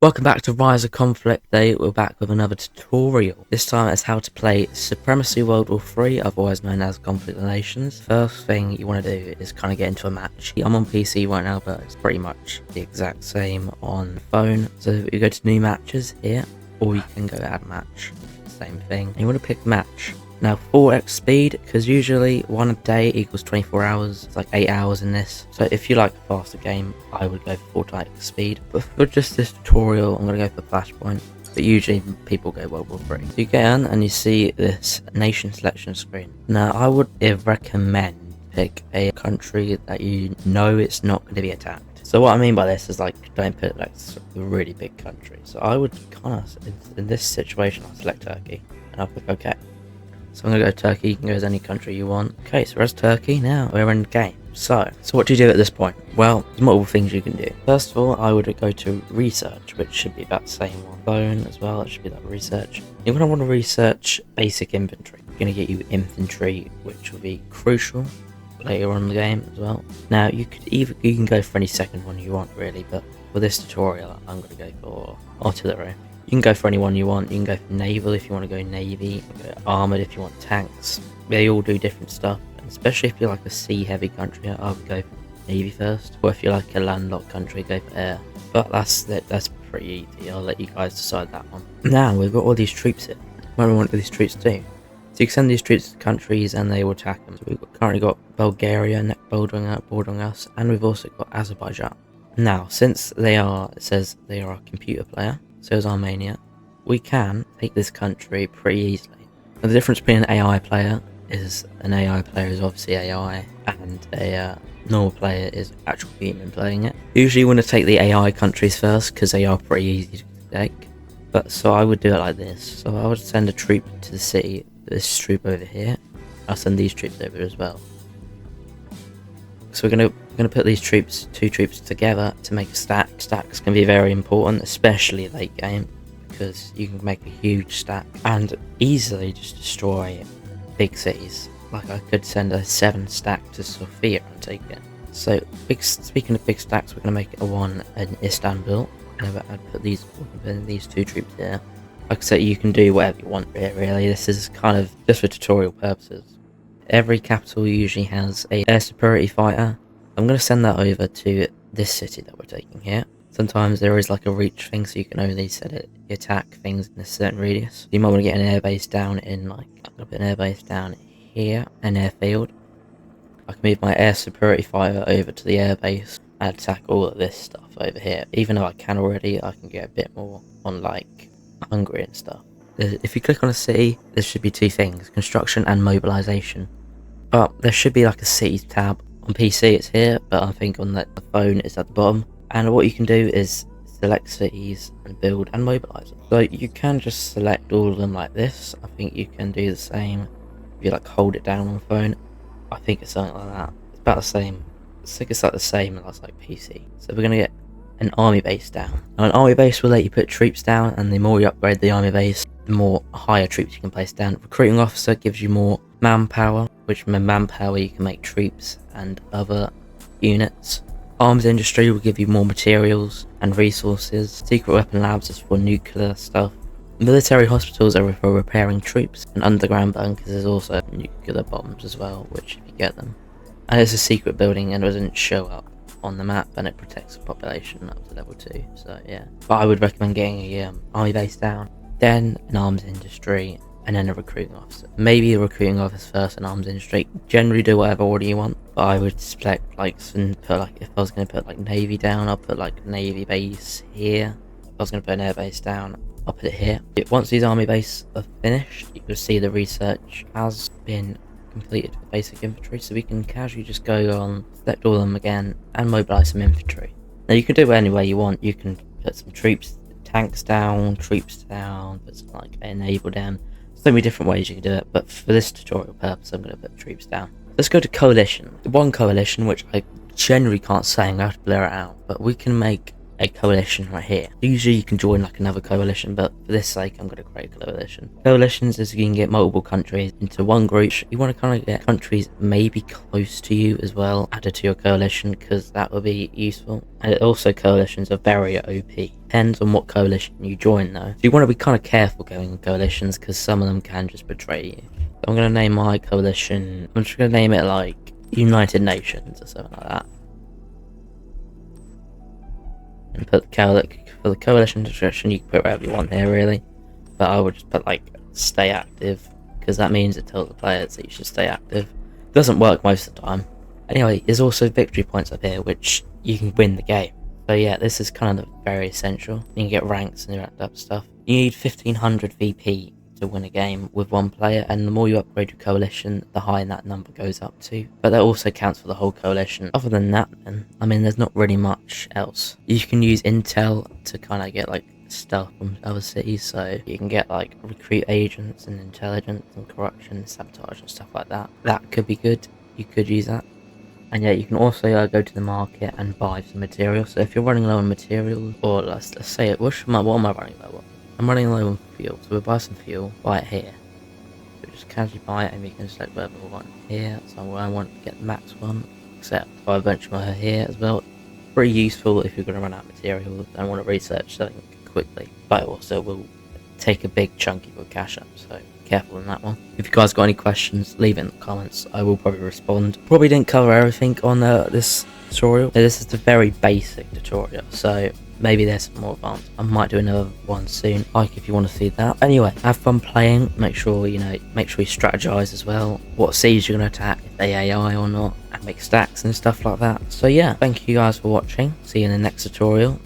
Welcome back to Rise of Conflict Day. We're back with another tutorial. This time it's how to play Supremacy World War 3, otherwise known as Conflict of Nations. First thing you want to do is kind of get into a match. I'm on PC right now, but it's pretty much the exact same on phone. So you go to new matches here, or you can go add match. Same thing. And you want to pick match. Now 4x speed, because usually 1 day equals 24 hours, it's like 8 hours in this. So if you like a faster game, I would go for 4x speed. But for just this tutorial, I'm going to go for Flashpoint. But usually people go World War 3. So you get in and you see this nation selection screen. Now I would recommend pick a country that you know it's not going to be attacked. So what I mean by this is like, don't pick like a really big country. So I would kind of, in this situation, I'll select Turkey and I'll click OK. So I'm going to go Turkey. You can go as any country you want. Okay, so there's Turkey. Now we're in the game. So what do you do at this point? Well, there's multiple things you can do. First of all, I would go to research, which should be about the same on phone as well. It should be like research. You're going to want to research basic infantry. You're going to get you infantry, which will be crucial later on in the game as well. Now you can go for any second one you want really, but for this tutorial, I'm going to go for artillery. You can go for any one you want. You can go for naval if you want to go navy. You can go armoured if you want tanks. They all do different stuff. And especially if you're like a sea heavy country, I would go for navy first. Or if you're like a landlocked country, go for air. But that's pretty easy. I'll let you guys decide that one. Now we've got all these troops here. What do we want these troops to do? So you can send these troops to countries and they will attack them. So we've currently got Bulgaria bordering us, and we've also got Azerbaijan. Now, since it says they are a computer player, so is Armenia, we can take this country pretty easily. Now, the difference between an AI player is obviously AI, and a normal player is actual human playing it. Usually you want to take the AI countries first because they are pretty easy to take. But so I would do it like this. So I would send a troop to the city, this troop over here. I'll send these troops over as well. So we're gonna put these two troops together to make a stack. Stacks can be very important, especially late game, because you can make a huge stack and easily just destroy big cities. Like I could send a 7 stack to Sofia and take it. So speaking of big stacks, we're gonna make it a one in Istanbul, and I'd put these two troops here. Like I said, you can do whatever you want really. This is kind of just for tutorial purposes. Every capital usually has a air superiority fighter. I'm going to send that over to this city that we're taking here. Sometimes there is like a reach thing, so you can only set it, attack things in a certain radius. You might want to get an airbase down in like, I'm going to put an airbase down here, an airfield. I can move my air superiority fighter over to the airbase and attack all of this stuff over here. Even though I can already, I can get a bit more on like Hungary and stuff. If you click on a city, there should be 2 things, construction and mobilization. But there should be like a cities tab. On PC it's here, but I think on the phone it's at the bottom. And what you can do is select cities and build and mobilize them. So you can just select all of them like this. I think you can do the same if you like hold it down on the phone. I think it's something like that. It's about the same. I think it's like the same as like PC. So we're gonna get an army base down. Now an army base will let you put troops down, and the more you upgrade the army base, the more higher troops you can place down. Recruiting officer gives you more manpower, which from manpower you can make troops and other units. Arms industry will give you more materials and resources. Secret weapon labs is for nuclear stuff. Military hospitals are for repairing troops, and underground bunkers is also nuclear bombs as well, which if you get them. And it's a secret building and it doesn't show up on the map, and it protects the population up to level 2, so yeah. But I would recommend getting a army base down, then an arms industry, and then a recruiting officer. Maybe a recruiting officer first and arms industry. Generally do whatever order you want, but I would select like, put like, if I was going to put like navy down, I'll put like navy base here. If I was going to put an air base down, I'll put it here. Once these army bases are finished, you can see the research has been completed for basic infantry, so we can casually just go on, select all of them again, and mobilize some infantry. Now you can do it any way you want. You can put some tanks down, troops down, put some like enable them. So many different ways you can do it, but for this tutorial purpose, I'm going to put troops down. Let's go to coalition. One coalition, which I generally can't say, I'm going to have to blur it out, but we can make a coalition right here. Usually you can join like another coalition, but for this sake I'm going to create a coalition. Coalitions is you can get multiple countries into one group. You want to kind of get countries maybe close to you as well added to your coalition, because that will be useful. And also coalitions are very OP. Depends on what coalition you join though. So you want to be kind of careful going in coalitions, because some of them can just betray you. So I'm going to name my coalition, I'm just going to name it like United Nations or something like that. And put for the coalition description, you can put whatever you want here really. But I would just put like stay active, because that means it tells the players that you should stay active. It doesn't work most of the time. Anyway, there's also victory points up here, which you can win the game. So yeah, this is kind of very essential. You can get ranks and that type of stuff. You need 1500 VP to win a game with one player, and the more you upgrade your coalition, the higher that number goes up to. But that also counts for the whole coalition. Other than that, then, I mean, there's not really much else. You can use intel to kind of get like stuff from other cities, so you can get like recruit agents and intelligence and corruption, sabotage and stuff like that. That could be good. You could use that. And yeah, you can also go to the market and buy some material. So if you're running low on materials, or let's say it, what am I running low on? I'm running low on fuel, so we'll buy some fuel, buy it here. So just casually buy it, and we can select whatever we want here. So I want to get the max one, except if I benchmark here as well. Pretty useful if you're going to run out of materials and want to research something quickly, but also will take a big chunk of your cash up, so careful on that one. If you guys got any questions, leave it in the comments. I will probably respond. Probably didn't cover everything on this tutorial. This is the very basic tutorial, so maybe there's some more advanced. I might do another one soon, like if you want to see that. Anyway, have fun playing. Make sure you strategize as well. What seeds you're going to attack, if they AI or not, and make stacks and stuff like that. So yeah, thank you guys for watching. See you in the next tutorial.